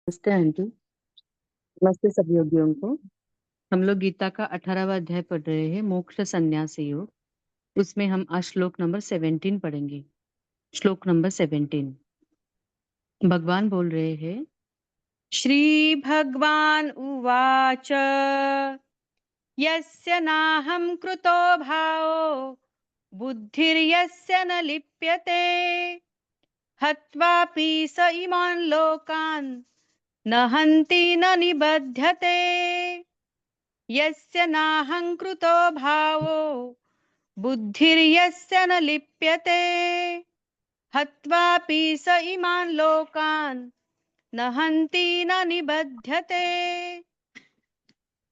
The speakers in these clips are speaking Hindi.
नमस्ते आंटी। नमस्ते सभी योगियों को। हम लोग गीता का 18वां अध्याय पढ़ रहे हैं, मोक्ष संन्यास योग। उसमें हम आज श्लोक नंबर 17 पढ़ेंगे। श्लोक नंबर 17 भगवान बोल रहे हैं, श्री भगवान उवाच यस्य नाहं कृतो भावो बुद्धिर्यस्य न लिप्यते हत्वापि स इमान् लोकान् न हन्ति न निबध्यते यस्य नाहङ्कृतो भावो बुद्धिर्यस्य न लिप्यते हत्वापि स इमान् लोकान् न हन्ति न निबध्यते।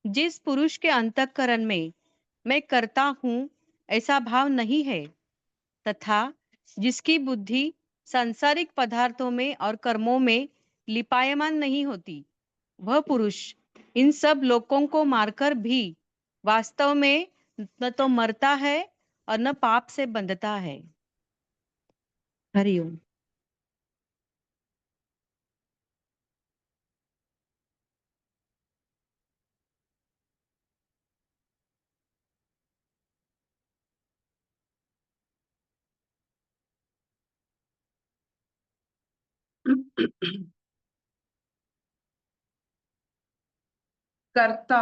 जिस पुरुष के अंतःकरण में मैं करता हूँ ऐसा भाव नहीं है तथा जिसकी बुद्धि सांसारिक पदार्थों में और कर्मों में लिपायमान नहीं होती, वह पुरुष इन सब लोकों को मारकर भी वास्तव में न तो मरता है और न पाप से बंधता है। हरिओम। कर्ता,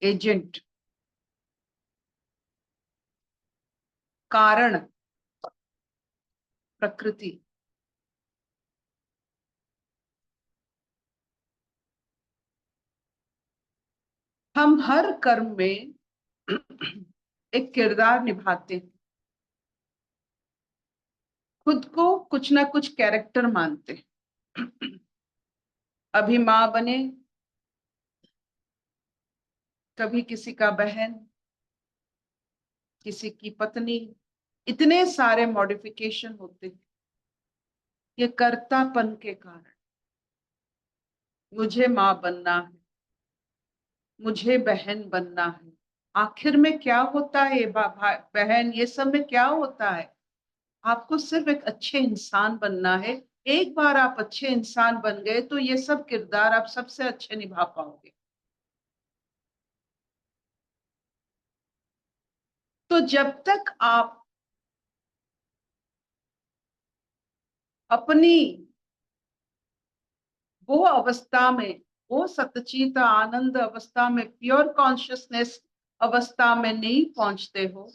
एजेंट, कारण, प्रकृति। हम हर कर्म में एक किरदार निभाते हैं, खुद को कुछ ना कुछ कैरेक्टर मानते हैं। अभी माँ बने, कभी किसी का बहन, किसी की पत्नी, इतने सारे मॉडिफिकेशन होते हैं। ये कर्तापन के कारण मुझे माँ बनना है, मुझे बहन बनना है। आखिर में क्या होता है बहन, ये सब में क्या होता है? आपको सिर्फ एक अच्छे इंसान बनना है। एक बार आप अच्छे इंसान बन गए तो ये सब किरदार आप सबसे अच्छे निभा पाओगे। तो जब तक आप अपनी वो अवस्था में, वो सतचित आनंद अवस्था में, प्योर कॉन्शियसनेस अवस्था में नहीं पहुंचते हो,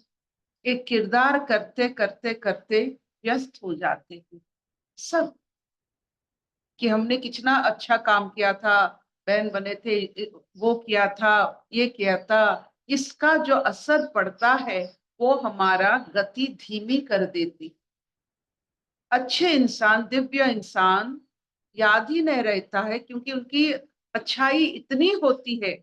एक किरदार करते करते करते व्यस्त हो जाते हैं सब। कि हमने कितना अच्छा काम किया था, बहन बने थे, वो किया था, ये किया था, इसका जो असर पड़ता है वो हमारा गति धीमी कर देती। अच्छे इंसान, दिव्य इंसान याद ही नहीं रहता है, क्योंकि उनकी अच्छाई इतनी होती है,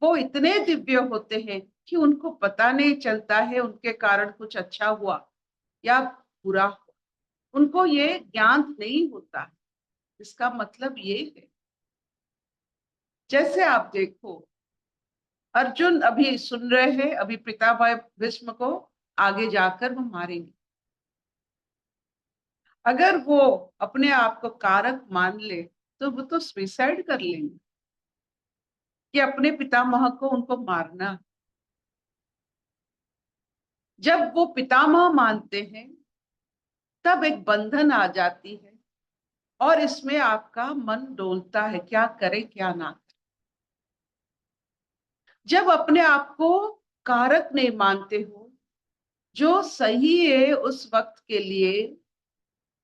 वो इतने दिव्य होते हैं कि उनको पता नहीं चलता है उनके कारण कुछ अच्छा हुआ या बुरा हुआ। उनको ये ज्ञान नहीं होता है। इसका मतलब ये है, जैसे आप देखो, अर्जुन अभी सुन रहे हैं, अभी पितामह भीष्म को आगे जाकर वो मारेंगे। अगर वो अपने आप को कारक मान ले तो वो तो सुसाइड कर लेंगे कि अपने पितामह को उनको मारना। जब वो पितामह मानते हैं तब एक बंधन आ जाती है और इसमें आपका मन डोलता है, क्या करे क्या ना करे। जब अपने आप को कारक नहीं मानते हो, जो सही है उस वक्त के लिए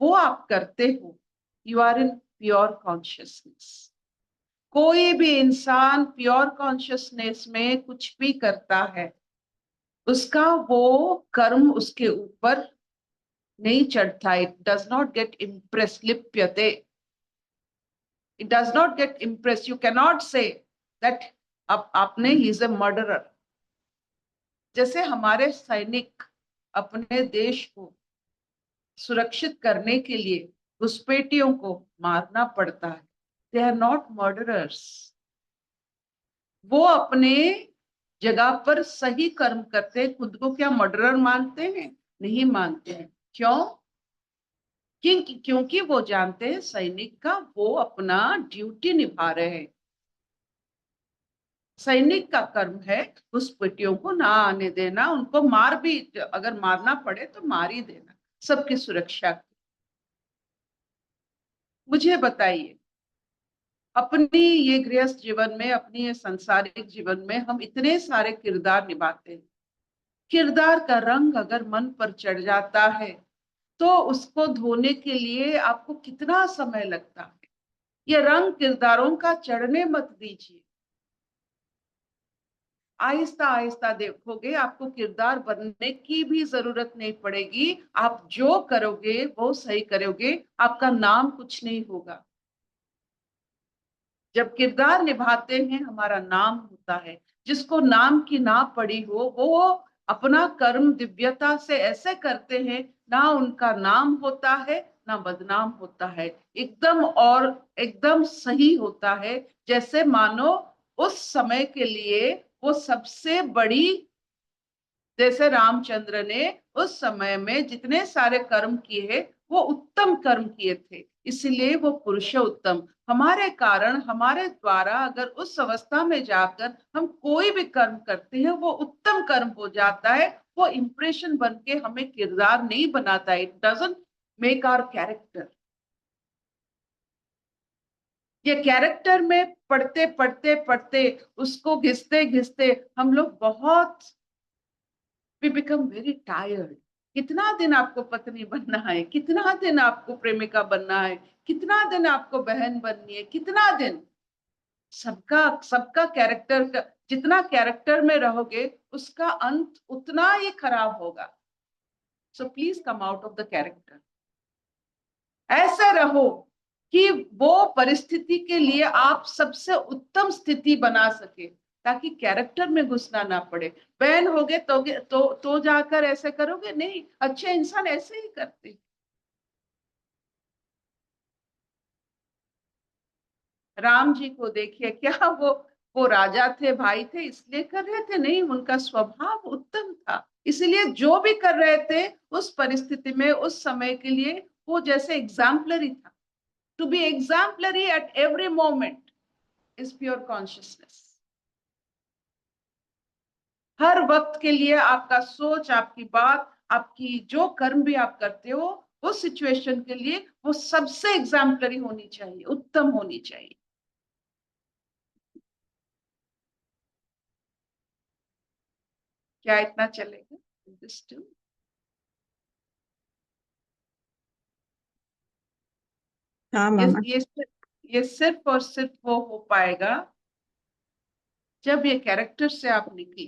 वो आप करते हो, you are in pure consciousness. कोई भी इंसान प्योर कॉन्शियसनेस में कुछ भी करता है, उसका वो कर्म उसके ऊपर नहीं चढ़ता। It does not get impress, लिप्यते, it does not get impress. You cannot say that अब आपने ही इज ए मर्डरर। जैसे हमारे सैनिक अपने देश को सुरक्षित करने के लिए घुसपैठियों को मारना पड़ता है, दे आर नॉट मर्डरर्स। वो अपने जगह पर सही कर्म करते हैं, खुद को क्या मर्डरर मानते हैं? नहीं मानते हैं। क्यों? क्योंकि वो जानते हैं सैनिक का वो अपना ड्यूटी निभा रहे हैं। सैनिक का कर्म है घुसपैठियों को ना आने देना, उनको मार भी, अगर मारना पड़े तो मार ही देना, सबकी सुरक्षा की। मुझे बताइए, अपनी ये गृहस्थ जीवन में, अपनी ये संसारिक जीवन में हम इतने सारे किरदार निभाते हैं। किरदार का रंग अगर मन पर चढ़ जाता है तो उसको धोने के लिए आपको कितना समय लगता है। ये रंग किरदारों का चढ़ने मत दीजिए। आहिस्ता आहिस्ता देखोगे आपको किरदार बनने की भी जरूरत नहीं पड़ेगी। आप जो करोगे वो सही करोगे, आपका नाम कुछ नहीं होगा। जब किरदार निभाते हैं हमारा नाम होता है। जिसको नाम की ना पड़ी हो वो अपना कर्म दिव्यता से ऐसे करते हैं, ना उनका नाम होता है ना बदनाम होता है, एकदम और एकदम सही होता है। जैसे मानो उस समय के लिए वो सबसे बड़ी, जैसे रामचंद्र ने उस समय में जितने सारे कर्म किए वो उत्तम कर्म किए थे, इसलिए वो पुरुष उत्तम। हमारे कारण, हमारे द्वारा अगर उस अवस्था में जाकर हम कोई भी कर्म करते हैं वो उत्तम कर्म हो जाता है। वो इंप्रेशन बन के हमें किरदार नहीं बनाता, it doesn't make our character. ये कैरेक्टर में पढ़ते पढ़ते पढ़ते, उसको घिसते घिसते हम लोग बहुत, we become very tired। कितना दिन आपको पत्नी बनना है, कितना दिन आपको प्रेमिका बनना है, कितना दिन आपको बहन बननी है, कितना दिन। सबका सबका कैरेक्टर का, जितना कैरेक्टर में रहोगे उसका अंत उतना ही खराब होगा। So please come out of the character. ऐसे रहो कि वो परिस्थिति के लिए आप सबसे उत्तम स्थिति बना सके, ताकि कैरेक्टर में घुसना ना पड़े। बहन होगे तो जाकर ऐसे करोगे नहीं, अच्छे इंसान ऐसे ही करते। राम जी को देखिए, क्या वो राजा थे, भाई थे इसलिए कर रहे थे? नहीं, उनका स्वभाव उत्तम था, इसलिए जो भी कर रहे थे उस परिस्थिति में, उस समय के लिए वो जैसे एग्जाम्पलरी था। To be exemplary at every moment is pure consciousness। हर वक्त के लिए आपका सोच, आपकी बात, आपकी जो कर्म भी आप करते हो उस सिचुएशन के लिए वो सबसे एग्जाम्पलरी होनी चाहिए, उत्तम होनी चाहिए। क्या इतना चलेगा? हाँ ये मामा। ये ये सिर्फ और सिर्फ वो हो पाएगा जब ये कैरेक्टर से आप निकले।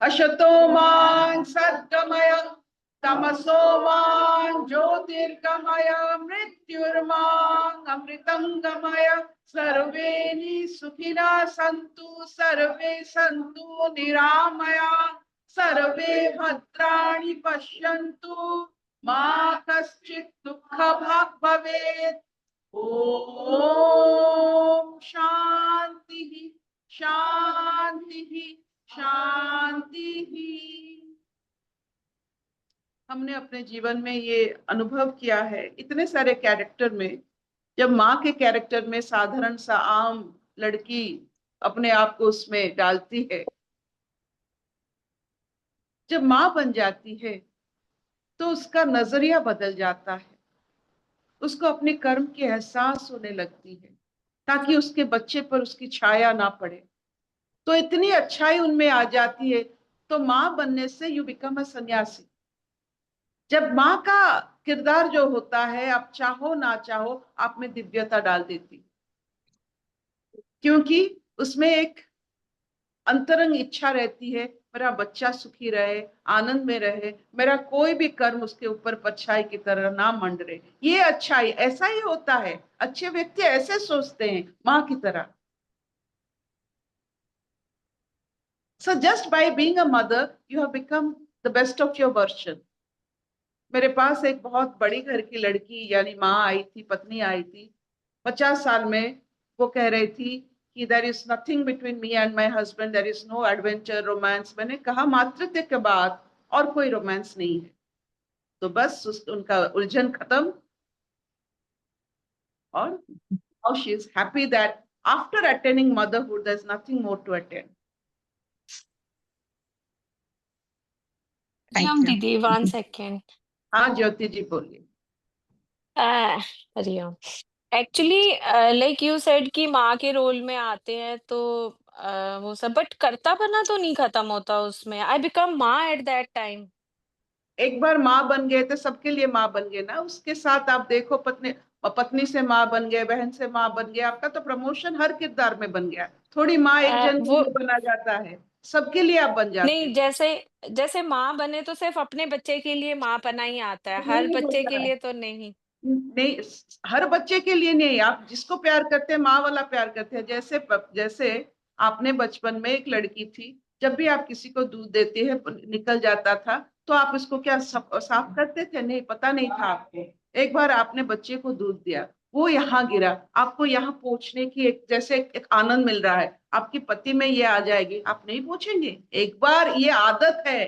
अशतो मां सद्गमय, तमसो मां ज्योतिर्गमय, मृत्युर्मां अमृतं गमय। सर्वे सुखिना सन्तु, सर्वे सन्तु निरामया, सर्वे भद्राणि पश्यन्तु, मा कश्चित् दुःखभाग् भवेत्। ओम शांति शांति शांति। हमने अपने जीवन में ये अनुभव किया है इतने सारे कैरेक्टर में। जब माँ के कैरेक्टर में साधारण सा आम लड़की अपने आप को उसमें डालती है, जब माँ बन जाती है तो उसका नजरिया बदल जाता है, उसको अपने कर्म की एहसास होने लगती है, ताकि उसके बच्चे पर उसकी छाया ना पड़े। तो इतनी अच्छाई उनमें आ जाती है। तो माँ बनने से यू बिकम अ सन्यासी। जब माँ का किरदार जो होता है, आप चाहो ना चाहो आप में दिव्यता डाल देती, क्योंकि उसमें एक अंतरंग इच्छा रहती है, मेरा बच्चा सुखी रहे, आनंद में रहे, मेरा कोई भी कर्म उसके ऊपर परछाई की तरह ना मंडरे। ये अच्छाई, ऐसा ही होता है, अच्छे व्यक्ति ऐसे सोचते हैं माँ की तरह। So just by being a mother, you have become the best of your version। मेरे पास एक बहुत बड़ी घर की लड़की यानी माँ आई थी, पत्नी आई थी 50 साल में। वो कह रही थी कि there is nothing between me and my husband, there is no adventure romance. मैंने कहा मातृत्व के बाद और कोई रोमांस नहीं है। तो बस उनका उलझन खत्म, और now she is happy that after attaining motherhood there's nothing more to attain. Hariom दीदी, 1 सेकेंड। हाँ ज्योति जी बोलिए। Hariom. Actually like you said कि माँ के रोल में आते हैं तो वो सब, बट कर्तापना तो नहीं खत्म होता उसमें। आई बिकम माँ एट दैट टाइम। एक बार माँ बन गए तो सबके लिए माँ बन गए ना। उसके साथ आप देखो, पत्नी से माँ बन गए, बहन से माँ बन गए, आपका तो प्रमोशन हर किरदार में बन गया। थोड़ी माँ एक जन के वो लिए बना जाता है, सबके लिए आप बन जाते नहीं, हैं। जैसे जैसे माँ बने तो सिर्फ अपने बच्चे के लिए माँ बना ही आता है, हर नहीं बच्चे के होता है। लिए तो नहीं। नहीं, हर बच्चे के लिए नहीं। आप जिसको प्यार करते हैं माँ वाला प्यार करते हैं। जैसे जैसे आपने बचपन में एक लड़की थी, जब भी आप किसी को दूध देते हैं निकल जाता था, तो आप इसको क्या साफ करते थे? नहीं, पता नहीं था आपको। एक बार आपने बच्चे को दूध दिया, वो यहाँ गिरा, आपको यहाँ पोंछने की एक जैसे एक आनंद मिल रहा है, आपकी पति में ये आ जाएगी, आप नहीं पोंछेंगे? एक बार ये आदत है।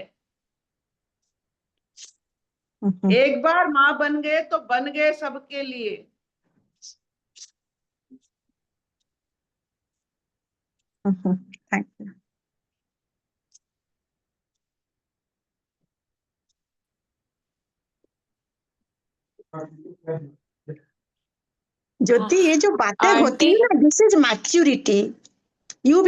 एक बार माँ बन गए तो बन गए सबके लिए। Thank you. ज्योति, ये जो बातें होती आंटी है ना, दिस इज मैच्योरिटी। यू